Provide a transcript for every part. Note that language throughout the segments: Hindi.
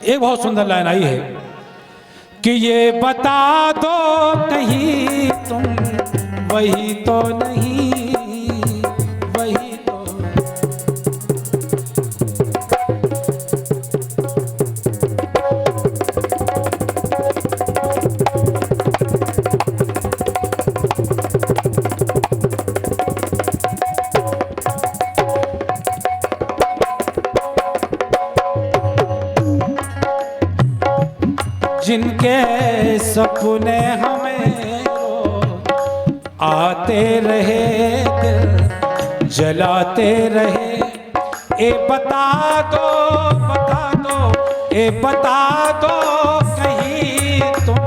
एक बहुत सुंदर लाइन आई है कि ये बता दो कहीं तुम वही तो नहीं, वही तो। जिनके सपने हमें आते रहे, दिल जलाते रहे, ए बता दो, बता दो, ए बता दो कहीं तुम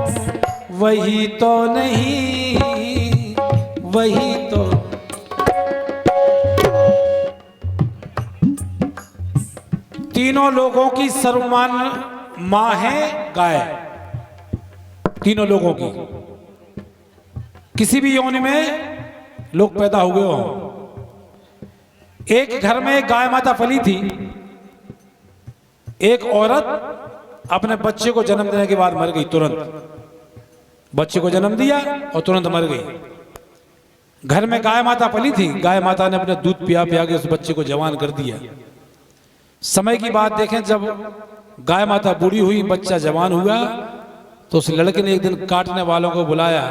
वही तो नहीं, वही तो। तीनों लोगों की सर्वमान मां है गाय, तीनों लोगों की। किसी भी योनि में लोग पैदा हुए हों। एक घर में गाय माता पली थी। एक औरत अपने बच्चे को जन्म देने के बाद मर गई, तुरंत बच्चे को जन्म दिया और तुरंत मर गई। घर में गाय माता पली थी। गाय माता ने अपने दूध पिया पिया के उस बच्चे को जवान कर दिया। समय की बात देखें, जब गाय माता बूढ़ी हुई, बच्चा जवान हुआ, तो उस लड़के ने एक दिन काटने वालों को बुलाया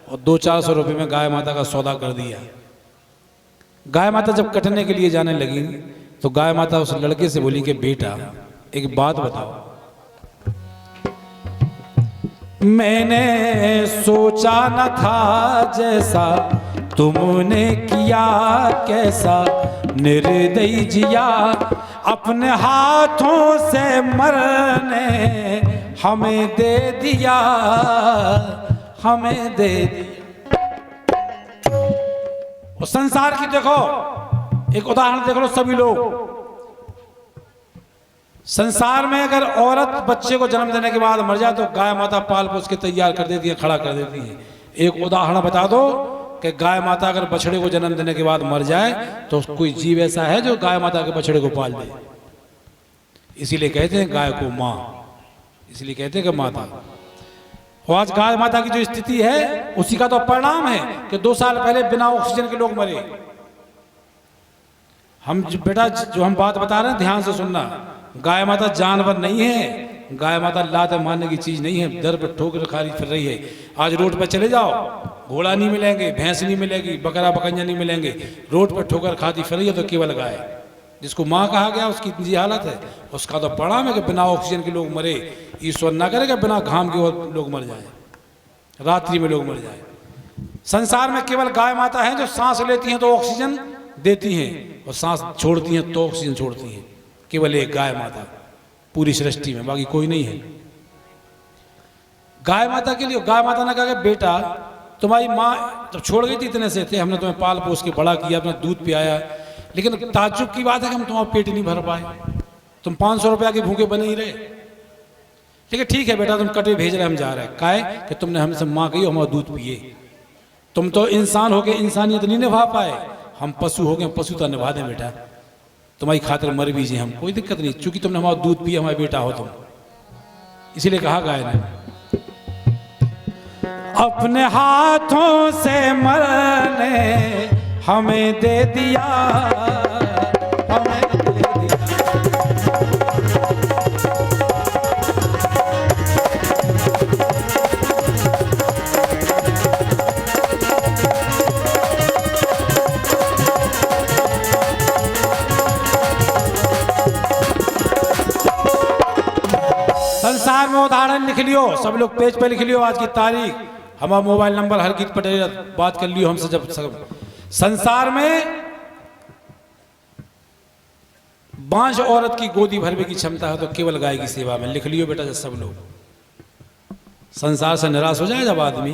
और 200-400 रुपए में गाय माता का सौदा कर दिया। गाय माता जब कटने के लिए जाने लगी तो गाय माता उस लड़के से बोली कि बेटा एक बात बताओ, मैंने सोचा न था जैसा तुमने किया, कैसा निर्दयी जिया, अपने हाथों से मरने हमें दे दिया, हमें दे दिया। और संसार की देखो एक उदाहरण देख लो सभी लोग। संसार में अगर औरत बच्चे को जन्म देने के बाद मर जाए तो गाय माता पाल पोस के तैयार कर देती है, खड़ा कर देती है। एक उदाहरण बता दो कि गाय माता अगर बछड़े को जन्म देने के बाद मर जाए तो कोई जीव ऐसा है जो गाय माता के बछड़े को पाल दे। इसीलिए कहते हैं गाय को मां, इसलिए कहते हैं कि माता। और आज गाय माता की जो स्थिति है उसी का तो परिणाम है कि 2 साल पहले बिना ऑक्सीजन के लोग मरे। हम बेटा जो हम बात बता रहे हैं ध्यान से सुनना। गाय माता जानवर नहीं है, गाय माता लात मारने की चीज नहीं है। दर पर ठोकर खाली फिर रही है। आज रोड पर चले जाओ, घोड़ा नहीं मिलेंगे, भैंस नहीं मिलेगी, बकरा बकरियां नहीं मिलेंगे, रोड पर ठोकर खाती फिर रही है तो केवल गाय, जिसको माँ कहा गया, उसकी इतनी हालत है। उसका तो परिणाम है कि बिना ऑक्सीजन के लोग मरे। ईश्वर ना करेगा बिना घाम के लोग मर जाए, रात्रि में लोग मर जाए। संसार में केवल गाय माता है जो सांस लेती हैं तो ऑक्सीजन देती हैं और सांस छोड़ती हैं तो ऑक्सीजन छोड़ती हैं। केवल एक गाय माता पूरी सृष्टि में, बाकी कोई नहीं है। गाय माता के लिए गाय माता ने कहा कि बेटा तुम्हारी माँ जब छोड़ गई थी इतने से थे, हमने तुम्हें पाल पोस के बड़ा किया, अपना दूध पियाया, लेकिन ताज्जुब की बात है कि हम तुम्हारा पेट नहीं भर पाए। तुम 500 रुपया के भूखे बने ही रहे। लेकिन ठीक है बेटा तुम कटे भेज रहे, हम जा रहे हैं। काहे कि तुमने हमसे माँ कही हमारा दूध पिए। तुम तो इंसान हो गए, इंसानियत नहीं निभा पाए। हम पशु हो गए, पशु तो निभा दें बेटा। तुम्हारी खातिर मर भी हम, कोई दिक्कत नहीं, चूंकि तुमने हमारा दूध पिया, हमारा बेटा हो तुम। इसीलिए कहा गाय ने अपने हाथों से मरने हमें दे दिया, हमें दे दिया। संसार में उदाहरण लिख लियो, सब लोग पेज पे लिख लियो आज की तारीख। हमारा मोबाइल नंबर हरकीत पटेल बात कर लियो हमसे। जब संसार में 5 औरत की गोदी भरने की क्षमता है तो केवल गाय की सेवा में। लिख लियो बेटा। जब सब लोग संसार से निराश हो जाए जब आदमी,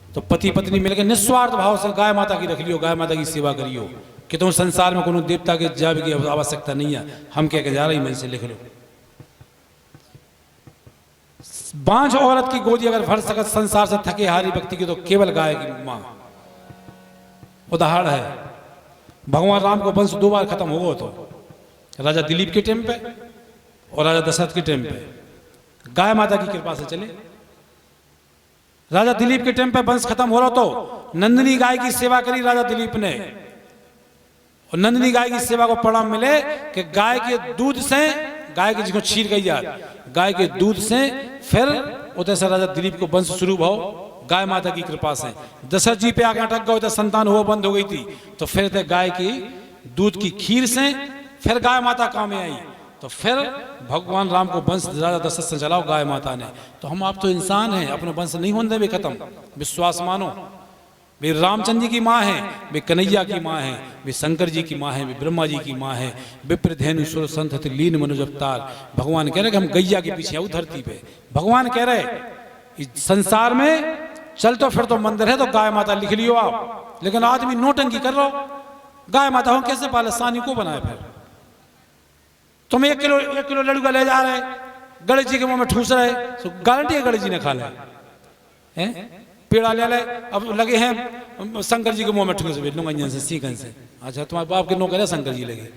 तो पति पत्नी मिलकर निस्वार्थ भाव से गाय माता की रख लियो, गाय माता की सेवा करियो कि तुम संसार में कोनो देवता के जाप की आवश्यकता नहीं है। हम कह के जा रही, मन से लिख लो। 5 औरत की गोदी अगर भर सकत संसार से थके हारी व्यक्ति की तो केवल गाय की मां। उदाहरण है, भगवान राम को वंश 2 बार खत्म हो गया तो राजा दिलीप के टाइम पे और राजा दशरथ के टाइम पे गाय माता की कृपा से चले। राजा दिलीप के टाइम पे वंश खत्म हो रहा तो नंदिनी गाय की सेवा करी राजा दिलीप ने, और नंदिनी गाय की सेवा को परिणाम मिले कि गाय के दूध से, गाय के जिसको क्षीर कही जाए, गाय के दूध से फिर उधर से राजा दिलीप को वंश शुरू भाव गाय माता की कृपा से। दशरथ जी पे आगे अटक गए तो संतान हुआ बंद हो गई थी, तो फिर थे गाय की दूध की खीर से फिर गाय माता काम में आई, तो फिर भगवान राम को वंश राजा दशरथ से चलाओ गाय माता ने। तो हम आप तो इंसान हैं, अपने वंश नहीं होने भी खत्म, विश्वास मानो। वे रामचंद्र जी की माँ है, वे कन्हैया की माँ है, वे शंकर जी की माँ है, वे ब्रह्मा जी की माँ है। विप्रधेनु सुर संत लीन मनुज अवतार। भगवान कह रहे कि हम गैया के पीछे आऊ धरती पे। भगवान कह रहे इस संसार में चल तो फिर तो मंदिर है तो गाय माता लिख लियो आप, लेकिन आदमी नोटंकी कर रहा हो। गाय माता हो कैसे पाले, सानी को बनाए? फिर तुम 1 किलो लड़का ले जा रहे, गणेश जी के मुंह में ठूस रहे, तो गारंटी है गणेश जी ने खा ले हैं? पेड़ा ले ले, अब लगे हैं शंकर जी के मुंह में ठूस लूंगा से सीखन से। अच्छा तुम्हारे बाप के नो करे शंकर जी लगे,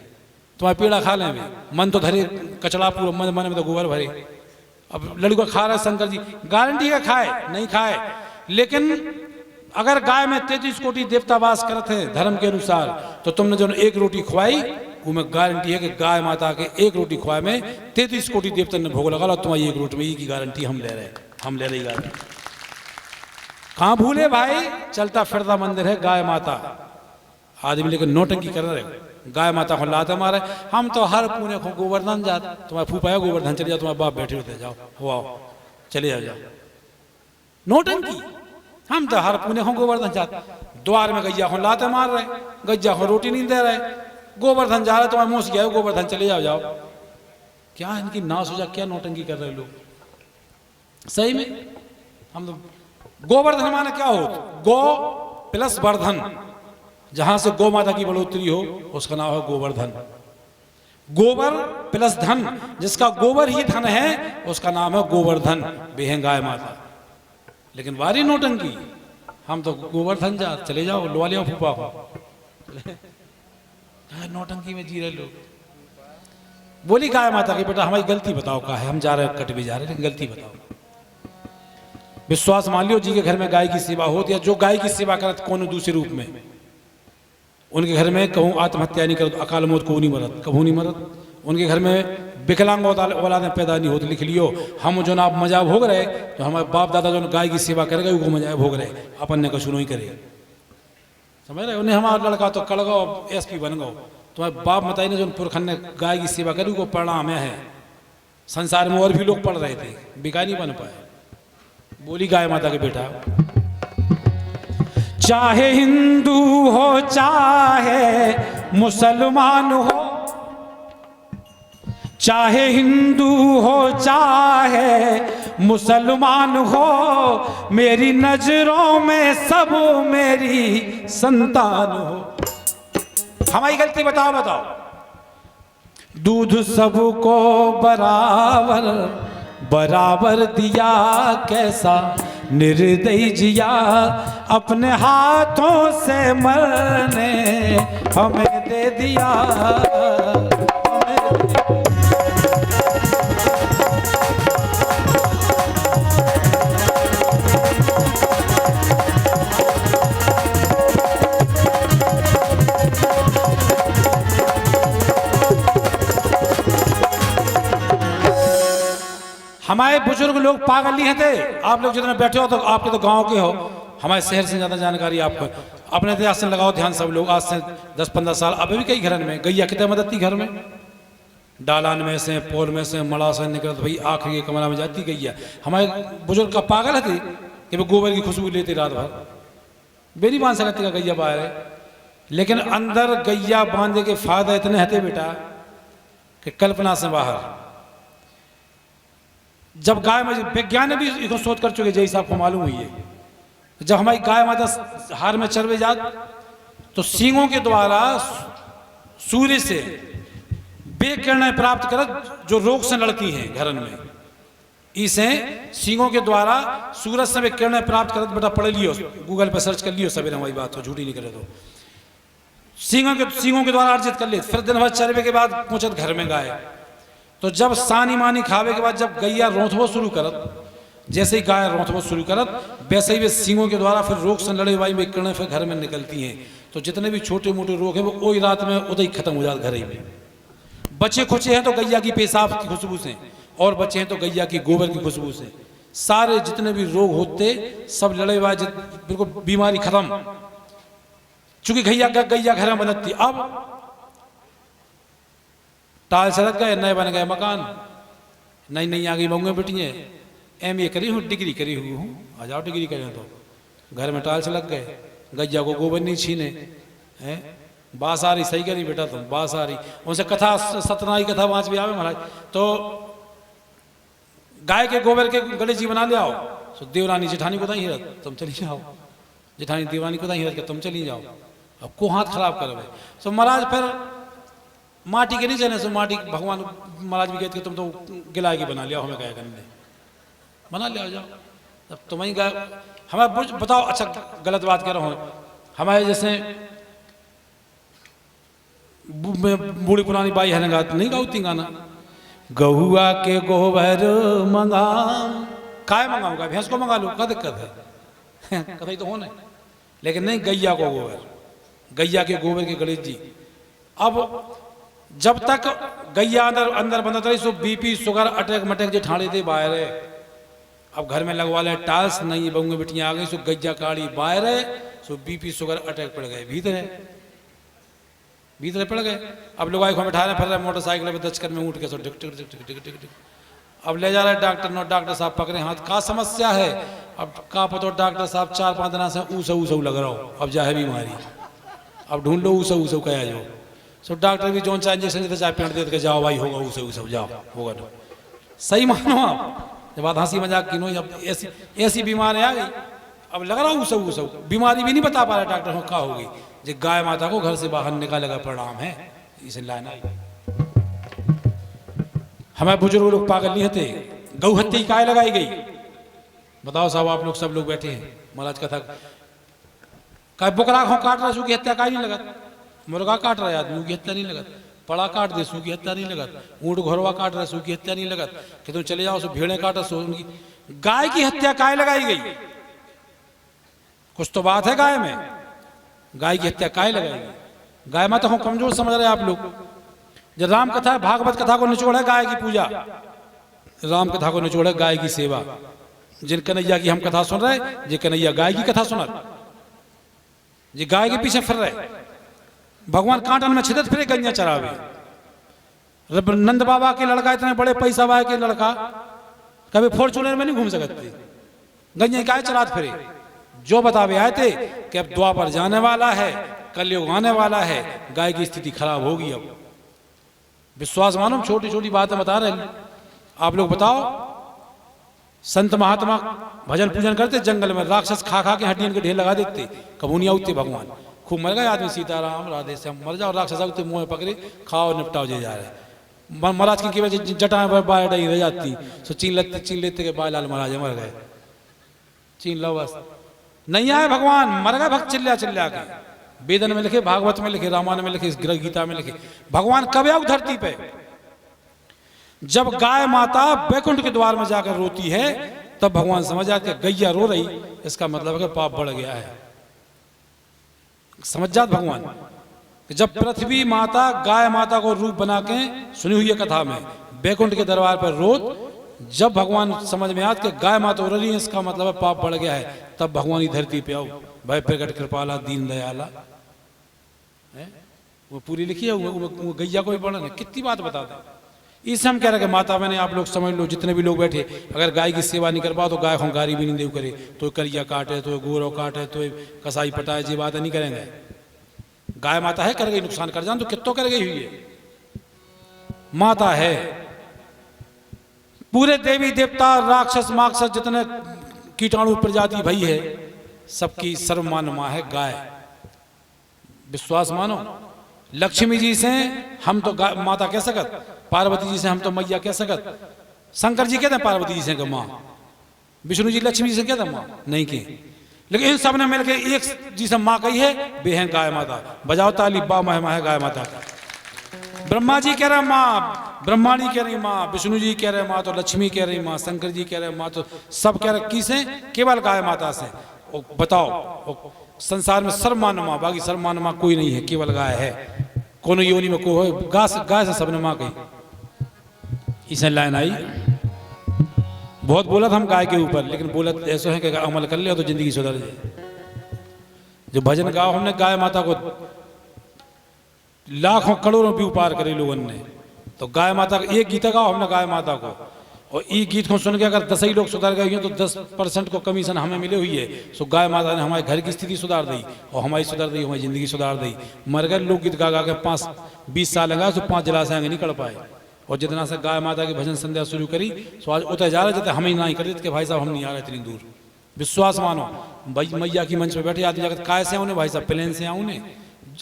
तुम्हारे पेड़ा खा लें, मन तो धरे कचड़ा पूरा, मन में तो गोबर भरे। अब लड़का खा रहा है शंकर जी, गारंटी है खाए नहीं खाए। लेकिन अगर गाय में 33 कोटि देवता वास करते हैं धर्म के अनुसार, तो तुमने जो 1 रोटी खुआई वो में गारंटी है कि गाय माता के 1 रोटी खुआए में 33 कोटि देवता ने भोग लगा लो। तुम्हारी 1 रोटी में ये की गारंटी हम ले रहे हैं, हम ले रही गारंटी। कहाँ भूले भाई, चलता फिरता मंदिर है गाय माता। आदमी लेकिन नोटंकी कर रहे, गाय माता को लाते मारे। हम तो हर पुणे को गोवर्धन जाते, तुम्हारे फूफा है गोवर्धन चले जाओ, तुम्हारे बाप बैठे होते, जाओ हो आओ चले जाओ, नोटंकी। हम तो हर पुणे को गोवर्धन जाते, द्वार में गैया को लाते मार रहे, गैया को रोटी नहीं दे रहे, गोवर्धन जा रहे, तुम्हारे मुंह से गया गोवर्धन चले जाओ जाओ। क्या इनकी नाश हो जा, क्या नोटंकी कर रहे लोग सही में। हम तो गोवर्धन माने क्या हो, गो प्लस वर्धन, जहां से गौ माता की बढ़ोतरी हो उसका नाम है गोवर्धन। गोबर प्लस धन, जिसका गोबर ही धन है उसका नाम है गोवर्धन, बेहन गाय माता। लेकिन वारी नोटंकी, हम तो गोवर्धन जा चले जाओ लुआ लिया फूफा को, नोटंकी में जी रहे लोग। बोली गाय माता की बेटा हमारी गलती बताओ क्या है, हम जा रहे हैं कट भी जा रहे हैं, लेकिन गलती बताओ। विश्वास मान लियो जी के घर में गाय की सेवा होती है, जो गाय की सेवा करत कौन दूसरे रूप में, उनके घर में कहूँ आत्महत्या नहीं करत, अकाल मौत को नहीं मरत, कभू नहीं मरत। उनके घर में विकलांग औलादें पैदा नहीं होती। लिख लियो, हम जो ना आप मजा भोग रहे, तो हमारे बाप दादा जो गाय की सेवा करेगा वो मजा भोग रहे, अपन ने कछु नहीं करे, समझ रहे। उन्हें हमारा लड़का तो कड़ गो SP बन गो, तुम्हारे बाप बताइए जो पुरखन ने गाय की सेवा करी वो परिणाम है। संसार में और भी लोग पढ़ रहे थे, बिका नहीं बन पाए। बोली गाय माता के बेटा, चाहे हिंदू हो चाहे मुसलमान हो, चाहे हिंदू हो चाहे मुसलमान हो, मेरी नजरों में सब मेरी संतान हो। हमारी गलती बताओ बताओ। दूध सबको बराबर बराबर दिया, कैसा निर्दयी जिया, अपने हाथों से मरने हमें दे दिया। हमारे बुजुर्ग लोग पागल नहीं थे। आप लोग जितने बैठे हो तो आपके तो गांव के हो, हमारे शहर से ज़्यादा जानकारी आपको। अपने इतिहास से लगाओ ध्यान सब लोग, आज से 10-15 साल अभी भी कई घरों में गैया कितने मदद थी, घर में डालान में से पोल में से मड़ा से निकल तो भाई आखिरी के कमरा में जाती गैया। हमारे बुजुर्ग का पागल थे कि वो गोबर की खुशबू लेते रात भर, बेरी बांध सकती का गैया बाहर है, लेकिन अंदर गैया बांधे के फायदा इतने हते बेटा कि कल्पना से बाहर। जब गाय में विज्ञान भी इसको शोध कर चुके, जैसे आपको मालूम हुई है, जब हमारी गाय माता हार में चरवे जात तो सींगों के द्वारा सूर्य से बेकिरणें प्राप्त कर जो रोग से लड़ती हैं घरन में, इसे सींगों के द्वारा सूरज से वे किरणें प्राप्त कर। बेटा पढ़ लियो, गूगल पर सर्च कर लियो, सवेरे हमारी बात हो, झूठी नहीं करे तो। सींगों के द्वारा अर्जित कर ले, फिर दिन भर चरवे के बाद पहुंचत घर में गाय, तो जब सानी मानी खावे के बाद जब गैया रोंथबो शुरू करत, जैसे ही गाय रोंथबो शुरू करत वैसे ही वे सींगों के द्वारा फिर रोग से लड़े वाई में किरणें फिर घर में निकलती हैं। तो जितने भी छोटे मोटे रोग हैं वो वही रात में उधर ही खत्म हो जाते घर ही में। बच्चे खुचे हैं तो गैया की पेशाब की खुशबू से, और बच्चे हैं तो गैया की गोबर की खुशबू से। सारे जितने भी रोग होते सब लड़े हुआ, बिल्कुल बीमारी खत्म। चूंकि गैया घर में बनती, अब टाल सड़क गए, नए बन गए मकान, नई नई आ गई बहुएं बेटियाँ, MA करी हूँ, डिग्री करी हुई हूँ, आ जाओ डिग्री करें तो घर में टाल सड़क गए। गैया को गोबर नहीं छीने हैं, बास आ रही, सही करी बेटा तुम, बास आ रही। उनसे कथा सत्यनारायण कथा वहाँ भी आवे महाराज, तो गाय के गोबर के गणेश जी बना ले आओ। तो देवरानी जेठानी को दाई हिरत, तुम चली जाओ, जेठानी देवरानी को दाई हिरत के तुम चली जाओ, अब को हाथ खराब कर। तो महाराज फिर माटी के नहीं चले, सो माटी भगवान महाराज भी कहते तुम तो गिला के बना लिया, हमें क्या करने, बना लिया जाओ। अब तुम्हें गाय हमें बताओ, अच्छा गलत बात कह रहा हूँ, हमारे जैसे बूढ़ी पुरानी बाई है ना, नहीं गाती गाना, गहुआ के गोबर मंगाऊं, काय मंगाऊंगा, भैंस को मंगा लो, क्या दिक्कत है कथा ही तो होने, लेकिन नहीं गैया को गोबर, गैया के गोबर के गणेश जी। अब जब तक गैया अंदर बंदा रही सो BP शुगर अटैक मटैक जो ठाणे दे बाहर है। अब घर में लगवा ले टाल्स नहीं, बहुएं बेटियां आ गई सो गैया काड़ी बाहर है, सो BP शुगर अटैक पड़ गए, भीतर पड़ गए। अब लोग आँखों में बैठा रहे, फिर रहे मोटरसाइकिल पे दचकर में उठ के सो टिक टिक टिक टिक टिक टिक टिक। अब ले जा रहे डॉक्टर, नो डॉक्टर साहब पकड़े हाथ, का समस्या है। अब का पता डॉक्टर साहब 4-5 दिन से ऊसव लग रहा हो, अब जा है बीमारी, अब ढूंढ लो ऊसव कया जो। सो डॉक्टर भी जोन चाहे इंजेक्शन देते चाहे पेंट देते जाओ भाई होगा ऊसव जाओ होगा ना। सही मानो आप, जब बात हंसी मजाक की नो, अब ऐसी बीमारी आ गई, अब लग रहा ऊसव बीमारी भी नहीं बता पा रहा डॉक्टर क्या होगी। जो गाय माता को घर से बाहर निकालेगा परिणाम है, इसे लाना। हमारे बुजुर्ग लोग पागल नहीं होते, गौ हत्या काय लगाई गई, बताओ साहब आप लोग सब लोग बैठे हैं, महाराज कथा का बुकरा को काट रहा, सूखी हत्या काय नहीं लगा, मुर्गा काट रहा है आदमी की हत्या नहीं लगा, पड़ा काट दे सूखी हत्या नहीं लगा, ऊँट घोरवा काट रहा सूखी हत्या नहीं लगा, कि तुम चले जाओ सो भेड़े काटा सो उनकी। गाय की हत्या काय लगाई गई, कुछ तो बात है गाय में, गाय की हत्या काय लगाई गई। गाय माता को कमजोर समझ रहे आप लोग। जब राम कथा भागवत कथा को निचोड़ है गाय की पूजा, राम कथा को निचोड़ है गाय की सेवा। जिन कन्हैया की हम कथा सुन रहे, ये कन्हैया गाय की कथा सुन रहे, ये गाय के पीछे फिर रहे। भगवान कांटन में छिदत फिरे गैया चरावे। नंद बाबा के लड़का इतने बड़े पैसा वाले के लड़का कभी फॉर्चूनर में नहीं घूम सकते, गैया गाय चरात फिरे। जो बतावे आए थे कि अब द्वापर जाने वाला है, कलयुग आने वाला है, गाय की स्थिति खराब होगी। अब विश्वास मानो, छोटी छोटी बातें बता रहे आप लोग। बताओ संत महात्मा भजन पूजन करते, जंगल में राक्षस खा खा के हड्डियों के ढेर लगा देते, कबूनिया उठते, भगवान खूब मर गए आदमी, सीताराम राधे श्याम मर जाओ, राक्षस उठते मुंह में पकड़े खाओ निपटाओ जे जा रहे। महाराज की वजह जटा में बाल डही रह जाती, सो चीन लेते के बाल लाल महाराज मर गए, चीन लो बस नहीं आए भगवान, मर गए भक्त चिल्ला चिल्ला के। वेदन में लिखे, भागवत में लिखे, रामायण में लिखे, गीता में लिखे, भगवान कब आए धरती पे, जब गाय माता बैकुंठ के द्वार में जाकर रोती है, तब भगवान समझ जाते गैया रो रही, इसका मतलब है कि पाप बढ़ गया है। समझ जात भगवान कि जब पृथ्वी माता गाय माता को रूप बना के, सुनी हुई है कथा में, बैकुंठ के दरबार पर रोत, जब भगवान समझ में आत कि गाय माता रो रही है, इसका मतलब है पाप बढ़ गया है, तब भगवान इस धरती पे आओ, भाई प्रकट कृपाला दीन दयाला है, वो पूरी लिखी है, वो गैया को भी पढ़ना है। कितनी बात बताते हैं, इस हम कह रहे कि माता मैंने आप लोग समझ लो, जितने भी लोग बैठे, अगर गाय की सेवा नहीं कर पाओ तो गाय को गारी भी नहीं देव करे, तो करिया काटे, तो गोरो काटे, तो कसाई पटाए, ये बात नहीं करेंगे। गाय माता है, कर गई नुकसान कर जान तो कितो कर गई हुई है, माता है। पूरे देवी देवता राक्षस माक्षस जितने कीटाणु प्रजाति भई है, सबकी सर्वमान्य मां है गाय। विश्वास मानो, लक्ष्मी जी से हम तो माता कह सकत, पार्वती जी से हम तो मैया कह सकत, शंकर जी कहते हैं पार्वती जी से मां, विष्णु जी लक्ष्मी जी से कहते हैं मां नहीं के, लेकिन इन सब ने मिलकर एक जी से मां कही है, वे हैं गाय माता। बजाओ ताली, बा मह गाय माता का। ब्रह्मा जी कह रहे मां, ब्रह्माणी कह रही माँ, विष्णु जी कह रहे माँ, तो लक्ष्मी कह रही माँ, शंकर जी कह रहे माँ, तो सब कह रहे किसे? केवल गाय माता से। ओ बताओ, संसार में सर्वमान्य माँ, बाकी सर्वमान्य माँ कोई नहीं है, केवल गाय है। कोनो योनि में को गाय से सबने माँ कही। इसे लाइन आई, बहुत बोला था हम गाय के ऊपर, लेकिन बोला ऐसा है कि अमल कर लिया तो जिंदगी सुधर जाए। जो भजन गाओ हमने गाय माता को, लाखों करोड़ों व्यू पार करे लोगों ने, तो गाय माता का एक गीत गाओ हमने गाय माता को, और एक गीत को सुन के अगर 10 ही लोग सुधर गए हैं तो 10% को कमीशन हमें मिले हुई है। सो गाय माता ने हमारे घर की स्थिति सुधार दी, और हमारी सुधार दी, हमारी जिंदगी सुधार दी। मर गए लोग गीत गा गा के 20 साल लगा, तो 5 जलाशय आगे नहीं कर पाए। और जितना से गाय माता की भजन संध्या शुरू करी, सो आज उतर जा रहे जैसे हमें नहीं कर देते कि भाई साहब हम नहीं आ रहे इतनी दूर। विश्वास मानो, भाई मैया की मंच पे बैठे आदमी जगत काय से आऊँ भाई साहब, प्लेन से आऊँ ने,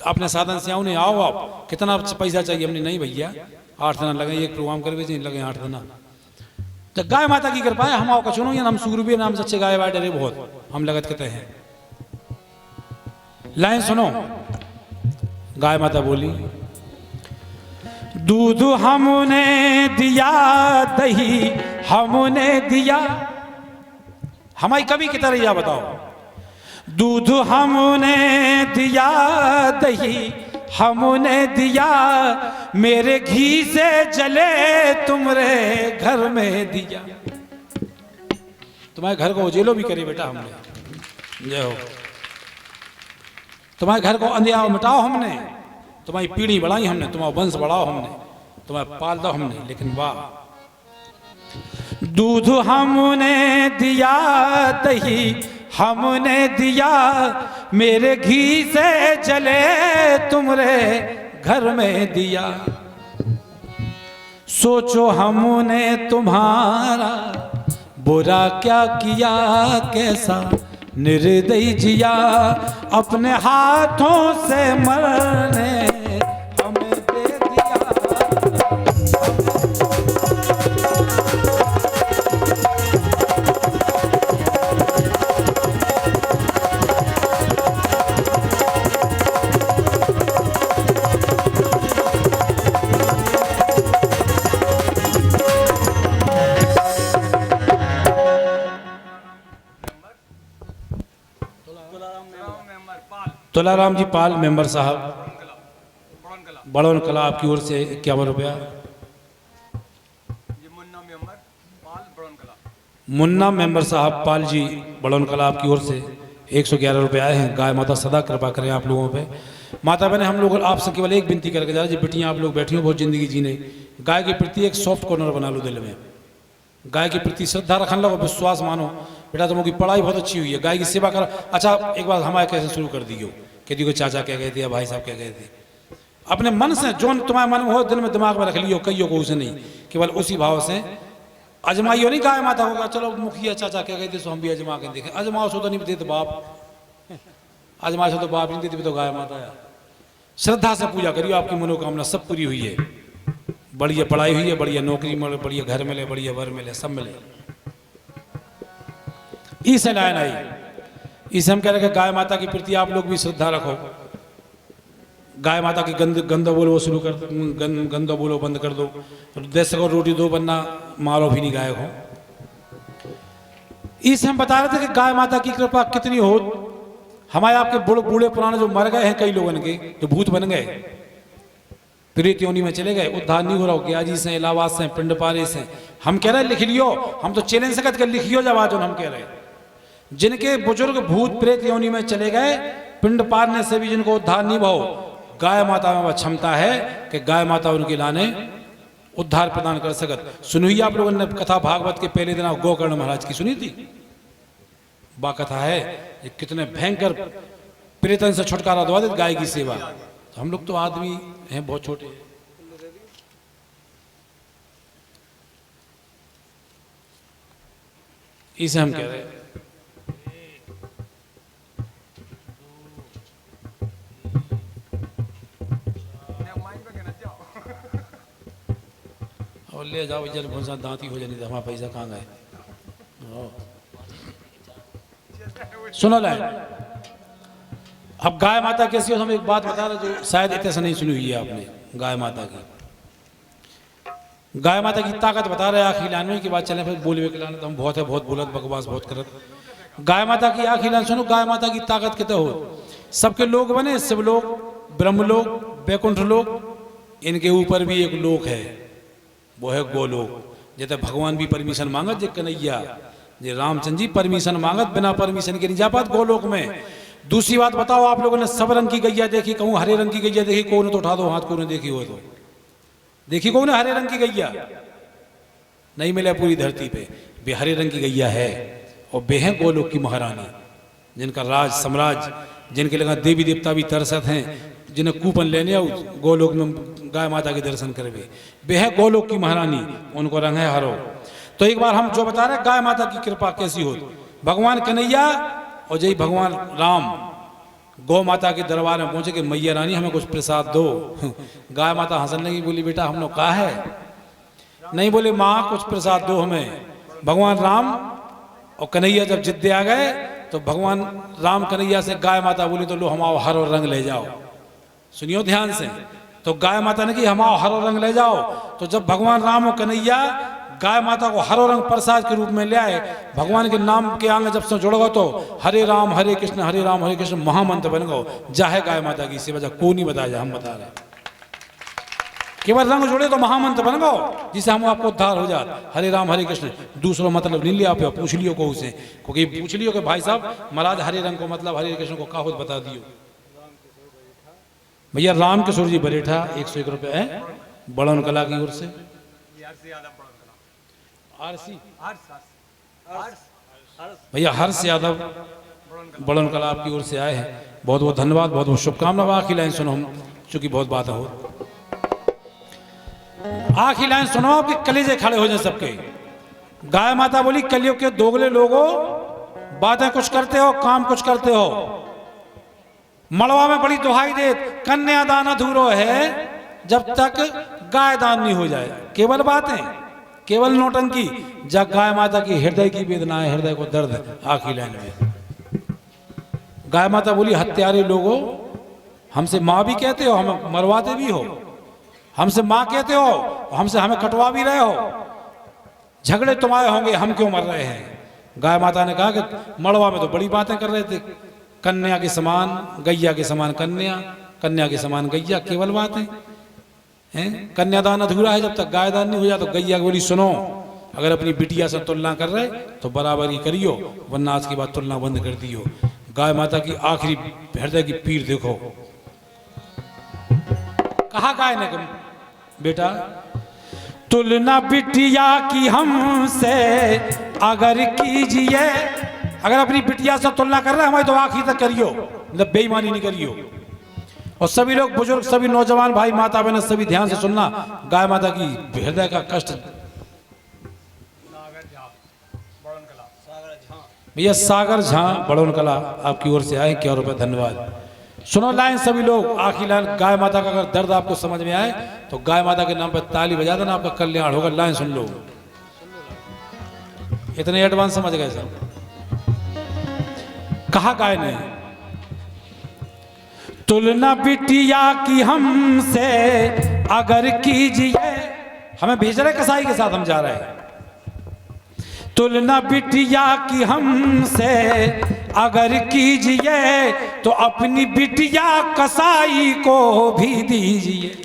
अपने साधन से आऊँ, आओ आप, कितना पैसा चाहिए? हमने नहीं भैया 8 दिन लगे, एक प्रोग्राम कर भेजे लगे 8 दिन। तो गाय माता की कृपा है, हम आओ कचुनो या हम सुग्रीवी नाम सच्चे गाय वाय डरे बहुत, हम लगत कहते हैं। लाइन सुनो, गाय माता बोली, दूध हमने दिया, दही हमने दिया, हमारी कभी की तरह बताओ, दूध हमने दिया, दही हमने दिया, मेरे घी से जले तुमरे घर में दिया। तुम्हारे घर को उजेलो भी करे बेटा हमने, जय हो। तुम्हारे घर को अंधियारा मिटाओ हमने, तुम्हारी पीढ़ी बढ़ाई हमने, तुम्हारा वंश बढ़ाओ हमने, तुम्हारा पाल दो हमने। लेकिन वाह, दूध हमने दिया, दही हमने दिया, मेरे घी से जले तुमरे घर में दिया। सोचो हमने तुम्हारा बुरा क्या किया, कैसा निर्दयी जिया, अपने हाथों से मरने हमें दे दिया। तुलाराम जी पाल मेंबर साहब, बड़ौन कला, आपकी ओर से 51 रुपया। मुन्ना मेंबर साहब पाल जी बड़ौन कला, आपकी ओर से 111 रुपये आए हैं। गाय माता सदा कृपा करें आप लोगों पे। माता बहने, हम लोग आपसे केवल एक विनती करके जा रहे हैं, बेटियां आप लोग बैठी हो बहुत जिंदगी जीने, गाय के प्रति एक सॉफ्ट कॉर्नर बना लो दिल में, गाय के प्रति श्रद्धा रखने लगो, विश्वास मानो। बेटा तुम की पढ़ाई बहुत अच्छी हुई है, गाय की सेवा करो। अच्छा एक बार हमारे कैसे शुरू कर दी हो, कहती को चाचा क्या कहते हैं, भाई साहब क्या कहते हैं, अपने मन से जो तुम्हारे मन में हो दिल में दिमाग में रख लियो, कहियो को उसे नहीं, केवल उसी भाव से अजमाइयो। नहीं गाय माता होगा, चलो मुखिया चाचा क्या कहते सो हम भी अजमा के देखें, अजमाओ सो तो नहीं देते बाप, अजमा से तो बाप नहीं देते, तो गाय माता है। श्रद्धा से पूजा करियो, आपकी मनोकामना सब पूरी हुई है। बढ़िया पढ़ाई हुई है, बढ़िया नौकरी मिले, बढ़िया घर मिले, बढ़िया वर मिले, सब मिले। इसे लाइन आई, इसे हम कह रहे हैं गाय माता के प्रति आप लोग भी श्रद्धा रखो। गाय माता की गंदा बोलो वो शुरू कर, गंदा बोलो बंद कर दो। देश को रोटी दो वरना मारो भी नहीं गाय को। इसे हम बता रहे थे कि गाय माता की कृपा कितनी हो। हमारे आपके बूढ़े पुराने जो मर गए हैं, कई लोगों के जो भूत बन गए, प्रेत योनि में चले गए, उद्धार नहीं हो रहा, गयाजी से, इलाहाबाद से, पिंडपारे से। हम कह रहे हैं लिख लियो, हम तो चैलेंज से कहते लिखियो जब आज हम कह रहे हैं, जिनके बुजुर्ग भूत प्रेत योनि में चले गए, पिंड पारने से भी जिनको उद्धार नहीं भाव, गाय माता में वह क्षमता है कि गाय माता उनके लाने उद्धार प्रदान कर सकत। सुनी आप लोगों ने कथा भागवत के पहले दिन गोकर्ण महाराज की सुनी थी, बा कथा है ये कितने भयंकर प्रेतन से छुटकारा दवा दे गाय की सेवा। तो हम लोग तो आदमी हैं बहुत छोटे, इसे हम कह रहे हैं। और ले जाओ जल भूसा दांती हो जानी, हमारा पैसा कहाँ गए। सुनो लाइन, अब गाय माता कैसी हो, हम एक बात बता रहे जो शायद इतने से नहीं सुनी हुई है आपने। गाय माता की गाय माता की ताकत बता रहे आखिरी लाइन में, की बात चले फिर बोलवे के लाने तो हम बहुत है, बहुत बोलत बकवास बहुत करत। गाय माता की आखिरी लाइन सुनो, गाय माता की ताकत कितने हो। सबके लोग बने, शिव लोग, ब्रह्म लोग, बैकुंठ लोग, इनके ऊपर भी एक लोक है, वो है गोलोक। जैसे भगवान भी परमिशन मांगत, जे कन्हैया जे रामचंद्र जी परमिशन मांगत, बिना परमिशन के नहीं जा पात गोलोक में। दूसरी बात बताओ, आप लोगों ने सब रंग की गैया देखी, कहूँ हरे रंग की गैया देखी, कौन तो उठा दो हाथ, कौन देखी हो तो देखी, कौन हरे रंग की गैया नहीं मिले पूरी धरती पे। बे हरे रंग की गैया है, और बे है गोलोक की महारानी, जिनका राज साम्राज्य, जिनके लगा देवी देवता भी तरसत हैं, जिन्हें कूपन लेने आओ गोलोक में गाय माता के दर्शन करवे, बे है गोलोक की महारानी, उनको रंग है हरो। तो एक बार हम जो बता रहे गाय माता की कृपा कैसी हो, भगवान कन्हैया और जय भगवान राम गौ माता के दरबार में पहुंचे कि मैया रानी हमें कुछ प्रसाद दो। गाय माता हंसने लगी, बोली बेटा हमने कहा है नहीं, बोले माँ कुछ प्रसाद दो हमें। भगवान राम और कन्हैया जब जिद्दे आ गए तो भगवान राम कन्हैया से गाय माता बोली तो लो हम आओ हरो रंग ले जाओ। सुनियो ध्यान से, तो गाय माता ने कि हम आओ हरो रंग ले जाओ। तो जब भगवान राम और कन्हैया गाय माता को हरो रंग प्रसाद के रूप में ले आए, भगवान के नाम के आगे जब से जुड़ गो तो हरे राम हरे कृष्ण महामंत्र बन गो। जाहे गाय माता की सेवा, जा को नहीं बताया, हम बता रहे केवल रंग जुड़े तो महामंत्र बन गो, जिसे हम आपको उद्धार हो जाए। हरे राम हरे कृष्ण, दूसरों मतलब नहीं लिया पे, पूछ लियो को उसे, क्योंकि पूछ लियो कि भाई साहब महाराज हरे रंग को मतलब हरे कृष्ण को काहुत बता दियो। भैया राम किशोर जी बरेठा 101 रुपये है बड़न कला की ओर से। भैया हर्ष यादव बड़न कला आपकी ओर से आए हैं, बहुत बहुत धन्यवाद, बहुत बहुत शुभकामनाएं। आखिरी लाइन सुनो, हम चूंकि बहुत बात हो, आखिरी लाइन सुनो आपके कलेजे खड़े हो जाए सबके। गाय माता बोली कलयुग के दोगले लोगों, बातें कुछ करते हो काम कुछ करते हो। मड़वा में बड़ी दुहाई दे, कन्यादान अधूरो है जब तक गाय दान नहीं हो जाए। केवल बातें, केवल नौटंकी, जब गाय माता की हृदय की वेदना है, हृदय को दर्द है। आखिरी लाइन में गाय माता बोली हत्यारे लोगों, हमसे माँ भी कहते हो, हमें मरवाते भी हो, हमसे माँ कहते हो, हमसे हमें कटवा भी रहे हो, झगड़े तुम्हारे होंगे, हम क्यों मर रहे हैं। गाय माता ने कहा कि मड़वा में तो बड़ी बातें कर रहे थे, कन्या के समान गैया के समान कन्या, कन्या के समान गैया, केवल बातें हैं। कन्यादान अधूरा है जब तक गायदान नहीं हो जाए। तो गैया बोली सुनो, अगर अपनी बिटिया से तुलना कर रहे तो बराबर ही करियो, वरना आज की बात तुलना बंद कर दियो। गाय माता की आखिरी हृदय की पीर देखो। कहा गाय ने बेटा तुलना बिटिया की हमसे अगर कीजिए, अगर अपनी बिटिया से तुलना कर रहे हैं हमारी तो आखिरी तक करियो, मतलब बेईमानी नहीं करियो। और सभी लोग बुजुर्ग, सभी नौजवान भाई माता बहन सभी ध्यान से सुनना, गाय माता की हृदय का कष्ट। भैया सागर झां बड़ौन कला आपकी ओर से आए, 1 रुपये धन्यवाद। सुनो लाइन सभी लोग, आखिरी लाइन गाय माता का अगर दर्द आपको समझ में आए तो गाय माता के नाम पर ताली बजा देना, आपका कल्याण होगा। लाइन सुन लो, इतने एडवांस समझ गए सब। कहा गाय ने तुलना बिटिया की हमसे अगर कीजिए, हमें भेज रहे कसाई के साथ हम जा रहे हैं। तुलना बिटिया की हमसे अगर कीजिए तो अपनी बिटिया कसाई को भी दीजिए।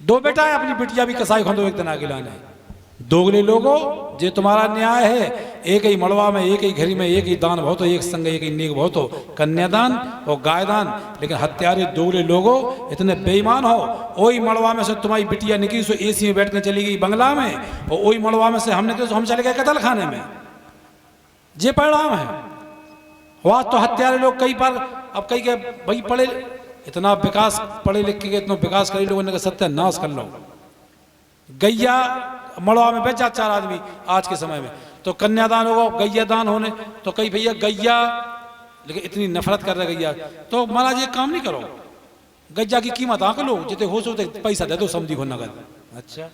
दो बेटा है, अपनी बिटिया भी कसाई को दो, एक दिन आगे लाने। दोगले लोगों, जे तुम्हारा न्याय है, एक ही मड़वा में एक ही घरी में एक ही दान बहुत हो, एक संग एक ही नेक बहुत हो, कन्यादान और गायदान। लेकिन हत्यारे दोगले लोगों इतने बेईमान हो, वही मड़वा में से तुम्हारी बिटिया निकली सो एसी में बैठ कर चली गई बंगला में, और वही मड़वा में से हम निकले तो हम चले गए कतल खाने में। जे परिणाम है वह तो हत्यारे लोग कई बार, अब कई के भाई पढ़े इतना विकास, पढ़े लिख के इतना विकास कई लोगों ने कहा सत्यानाश कर लो। गैया मड़वा में बेचा 4 आदमी आज के समय में, तो कन्यादान होगा, गैया दान होने, तो कई भैया गैया, लेकिन इतनी नफरत कर रहे गैया। तो महाराज ये काम नहीं करो, गैया की कीमत आंक लो, जितने हो सो पैसा दे दो समझी को नगद। अच्छा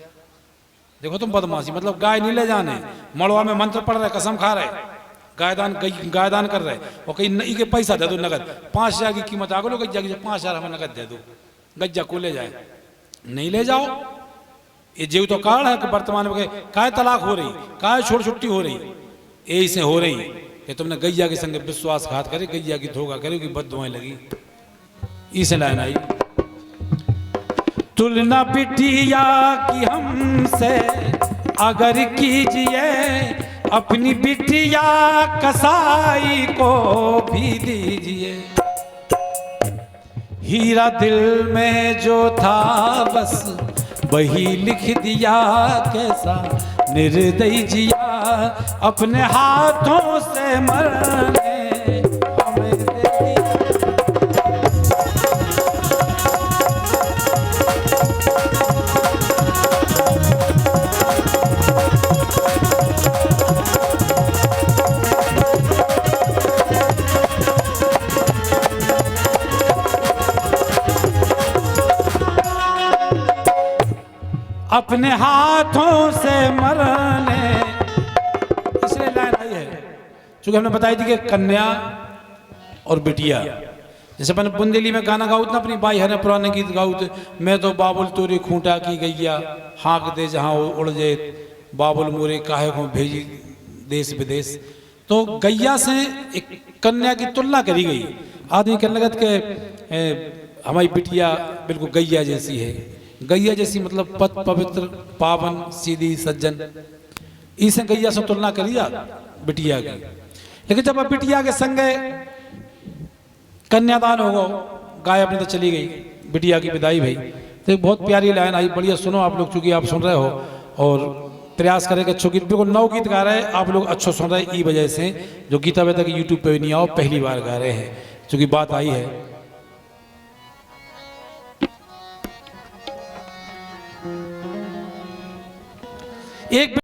देखो तुम बदमाशी, मतलब गाय नहीं ले जाने, मड़वा में मंत्र पढ़ रहे, कसम खा रहे, गायदान कर रहे, और कहीं नहीं के पैसा दे दो नगद। 5000 की कीमत आंक लो गैया की, 5000 हमें नगद दे दो, गैया को ले जाए। नहीं ले जाओ। ये जीव तो कारण है कि वर्तमान में काय तलाक हो रही, काय छोड़ छुट्टी हो रही, यही से हो रही कि तुमने गैया के संग विश्वासघात करे, गैया की धोखा करे, की बददुआएं लगी। इसे लाइन आई, तुलना बिटिया की हमसे अगर कीजिए, अपनी बिटिया कसाई को भी दीजिए। हीरा दिल में जो था बस वही लिख दिया, कैसा निर्दयी जिया, अपने हाथों से मरने हमें दे दिया। अपने हाथों से मरने, इसलिए लाइन आई है क्योंकि हमने बताई थी कि कन्या और बिटिया, जैसे अपन बुंदेली में गाना गाऊत ना, अपनी बाई हरे पुराने गीत गाऊत, मैं तो बाबुल तोरी खूंटा की गैया, हाँक दे जहाँ उड़ जे, बाबुल मोरे काहे को भेजी देश विदेश। तो गैया से एक कन्या की तुलना करी गई। आदमी कहने लगत के हमारी बिटिया बिल्कुल गैया जैसी है। गैया जैसी मतलब पत पवित्र पावन सीधी सज्जन, इसे गैया से तुलना करी जा बिटिया की। लेकिन जब अब बिटिया के संग कन्यादान हो गो, गाय अपनी तो चली गई, बिटिया की विदाई भई, तो एक बहुत प्यारी लाइन आई, बढ़िया सुनो आप लोग, चूंकि आप सुन रहे हो और प्रयास करें कि अच्छो गीत, बिल्कुल नौ गीत गा रहे हैं आप लोग, अच्छो सुन रहे हैं, ई वजह से जो गीत अभी तक यूट्यूब पे भी नहीं आओ, पहली बार गा रहे हैं, चूंकि बात आई है। एक